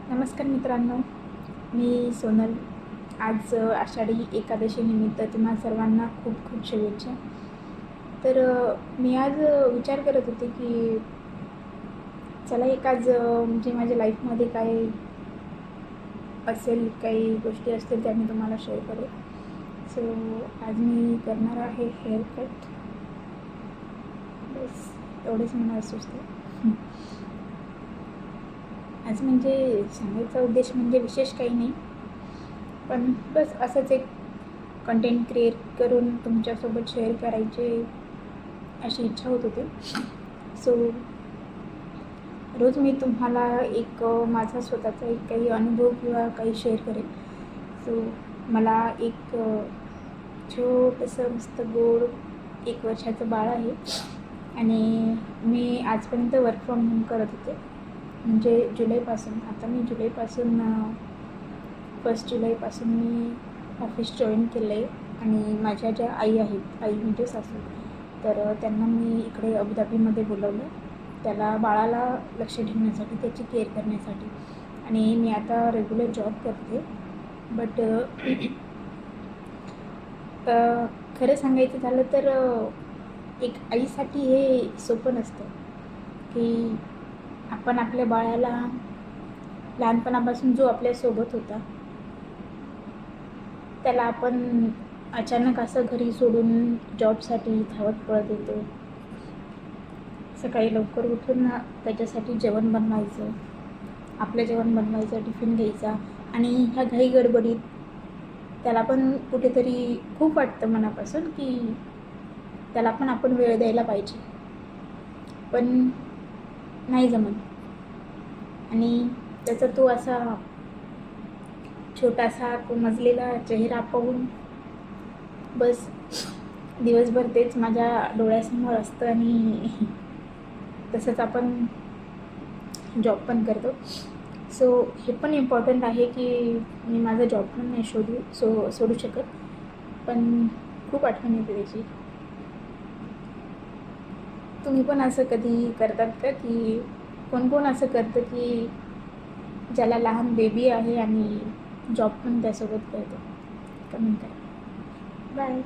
नमस्कार मित्रांनो, मी सोनल. आज आषाढी एकादशीनिमित्त तुम्हा सर्वांना खूप खूप शुभेच्छा. तर मी आज विचार करत होते की चला एक आज म्हणजे माझ्या लाईफमध्ये काय असेल, काही गोष्टी असतील त्या मी तुम्हाला शेअर करेल. सो आज मी करणार आहे हेअर कट. बस एवढेच मला सुचतं. आज म्हणजे सांगायचा उद्देश म्हणजे विशेष काही नाही, पण बस असंच एक कंटेंट क्रिएट करून तुमच्यासोबत शेअर करायचे अशी इच्छा होत होती. सो रोज मी तुम्हाला एक माझा स्वतःचा एक काही अनुभव किंवा काही शेअर करेन. सो मला एक छोटंसं मस्त गोड 1 वर्षाचं बाळ आहे आणि मी आजपर्यंत वर्क फ्रॉम होम करत होते. म्हणजे जुलैपासून, आता मी जुलैपासून 1 जुलैपासून मी ऑफिस जॉईन केलं आहे. आणि माझ्या ज्या आई आहेत, आई म्हणजे सासू, तर त्यांना मी इकडे अबुधाबीमध्ये बोलवलं, त्याला बाळाला लक्ष ठेवण्यासाठी, त्याची केअर करण्यासाठी. आणि मी आता रेग्युलर जॉब करते. बट खरं सांगायचं झालं तर एक आईसाठी हे सोपं नसतं की आपण आपल्या बाळाला लहानपणापासून जो आपल्यासोबत होता त्याला आपण अचानक असं घरी सोडून जॉबसाठी धावत पळत येतो. सकाळी लवकर उठून त्याच्यासाठी जेवण बनवायचं, आपलं जेवण बनवायचं, टिफिन घ्यायचा. आणि ह्या घाई गडबडीत त्याला पण कुठेतरी खूप वाटतं मनापासून की त्याला पण आपण वेळ द्यायला पाहिजे, पण नाही जमत. आणि त्याचा तो असा छोटासा कोमजलेला चेहरा पाहून बस दिवसभर तेच माझ्या डोळ्यासमोर असतं. आणि तसंच आपण जॉब पण करतो. सो हे पण इम्पॉर्टंट आहे की मी माझा जॉब पण नाही सोडू शकत, पण खूप आठवण येते त्याची. तुम्ही पण असं कधी करतात का की कोण कोण असं करतं की ज्याला लहान बेबी आहे आणि जॉब पण त्यासोबत करतो? कमेंट करा. बाय.